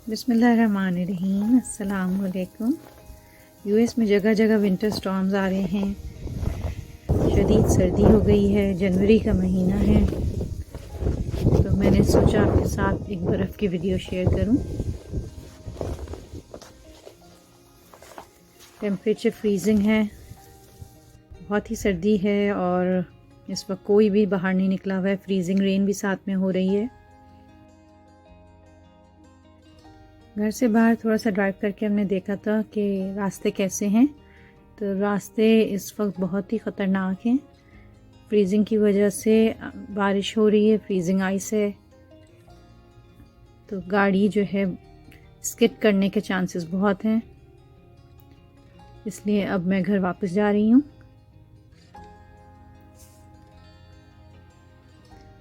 बिस्मिल्लाहिर्रहमानिर्रहीम। अस्सलाम वालेकुम। यूएस में जगह जगह विंटर स्टॉर्म्स आ रहे हैं। शदीद सर्दी हो गई है, जनवरी का महीना है, तो मैंने सोचा आपके साथ एक बर्फ़ की वीडियो शेयर करूं। टेम्परेचर फ्रीजिंग है, बहुत ही सर्दी है और इस वक्त कोई भी बाहर नहीं निकला हुआ है। फ्रीजिंग रेन भी साथ में हो रही है। घर से बाहर थोड़ा सा ड्राइव करके हमने देखा था कि रास्ते कैसे हैं, तो रास्ते इस वक्त बहुत ही ख़तरनाक हैं। फ्रीजिंग की वजह से बारिश हो रही है, फ्रीजिंग आइस है, तो गाड़ी जो है स्किड करने के चांसेस बहुत हैं। इसलिए अब मैं घर वापस जा रही हूँ।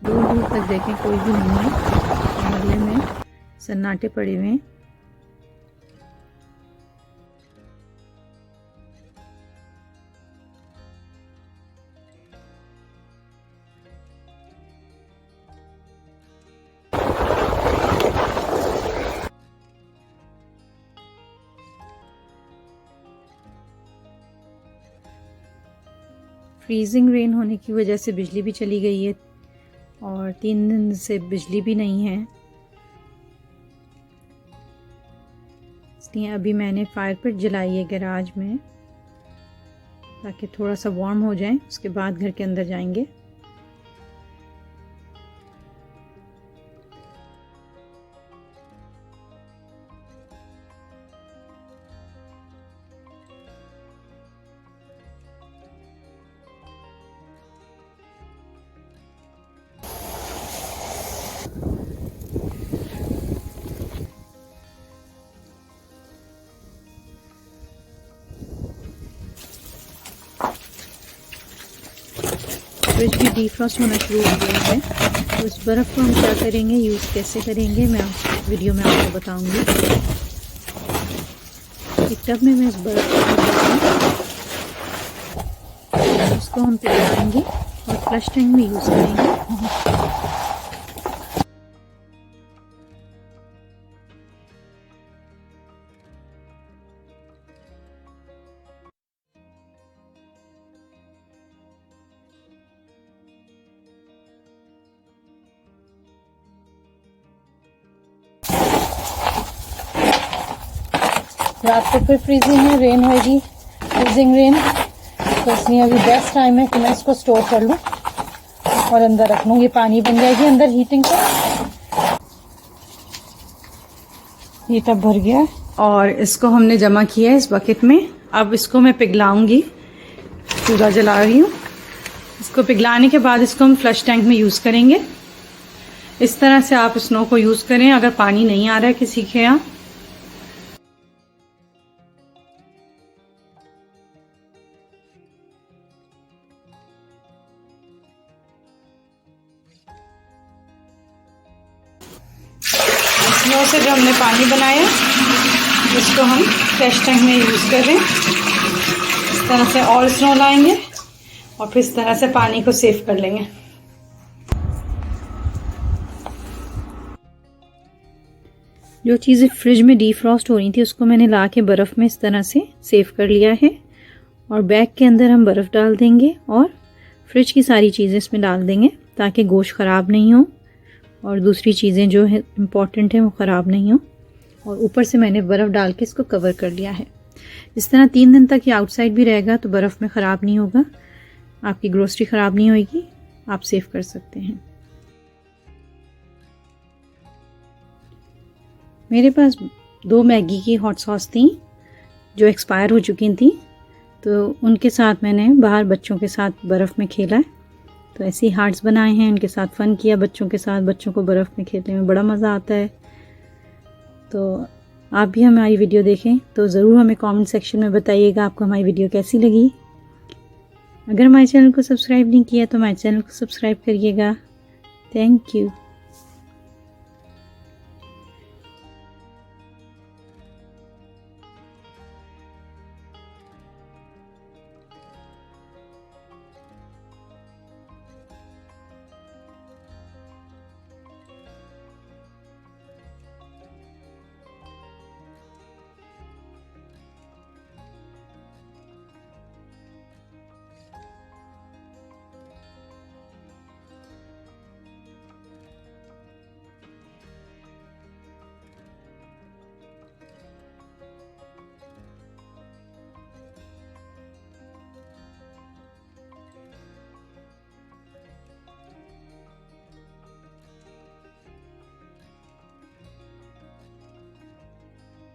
दूर दूर तक देखें कोई भी नहीं है, मोहल्ले में सन्नाटे पड़े हुए हैं। फ्रीजिंग रेन होने की वजह से बिजली भी चली गई है और 3 दिन से बिजली भी नहीं है। इसलिए अभी मैंने फायर पिट जलाई है गैराज में, ताकि थोड़ा सा वार्म हो जाए, उसके बाद घर के अंदर जाएंगे। फ्रिज भी डीफ्रॉस्ट होना शुरू हो गया है, तो इस बर्फ़ को हम क्या करेंगे, यूज़ कैसे करेंगे, मैं वीडियो में आपको बताऊंगी। एक टब में मैं इस बर्फ़ को उसको हम पिघलाएंगे और फ्लश टैंक में यूज़ करेंगे। रात तक फिर फ्रीजिंग है, रेन होएगी, फ्रीजिंग रेन, तो इसलिए अभी बेस्ट टाइम है कि मैं इसको स्टोर कर लूँ और अंदर रख लूँ। ये पानी बन जाएगी अंदर हीटिंग का। ये टब भर गया और इसको हमने जमा किया है इस बकेट में। अब इसको मैं पिघलाऊंगी, चूल्हा जला रही हूँ। इसको पिघलाने के बाद इसको हम फ्लश टैंक में यूज़ करेंगे। इस तरह से आप स्नो को यूज़ करें अगर पानी नहीं आ रहा है किसी के यहाँ। स्नो से जो हमने पानी बनाया इसको हम फ्लश टैंक में यूज़ कर रहे हैं। इस तरह से और स्नो लाएंगे और फिर इस तरह से पानी को सेव कर लेंगे। जो चीज़ें फ्रिज में डीफ्रॉस्ट हो रही थी उसको मैंने ला के बर्फ़ में इस तरह से सेव कर लिया है और बैग के अंदर हम बर्फ़ डाल देंगे और फ्रिज की सारी चीज़ें इसमें डाल देंगे ताकि गोश्त ख़राब नहीं हो और दूसरी चीज़ें जो है इम्पॉर्टेंट हैं वो ख़राब नहीं हो। और ऊपर से मैंने बर्फ़ डाल के इसको कवर कर लिया है। इस तरह 3 दिन तक ये आउटसाइड भी रहेगा तो बर्फ़ में ख़राब नहीं होगा, आपकी ग्रोसरी ख़राब नहीं होगी, आप सेव कर सकते हैं। मेरे पास 2 मैगी की हॉट सॉस थी जो एक्सपायर हो चुकी थी, तो उनके साथ मैंने बाहर बच्चों के साथ बर्फ़ में खेला है। तो ऐसे ही हार्ट्स बनाए हैं, उनके साथ फ़न किया बच्चों के साथ। बच्चों को बर्फ़ में खेलने में बड़ा मज़ा आता है। तो आप भी हमारी वीडियो देखें तो ज़रूर हमें कमेंट सेक्शन में बताइएगा आपको हमारी वीडियो कैसी लगी। अगर हमारे चैनल को सब्सक्राइब नहीं किया तो हमारे चैनल को सब्सक्राइब करिएगा। Thank you.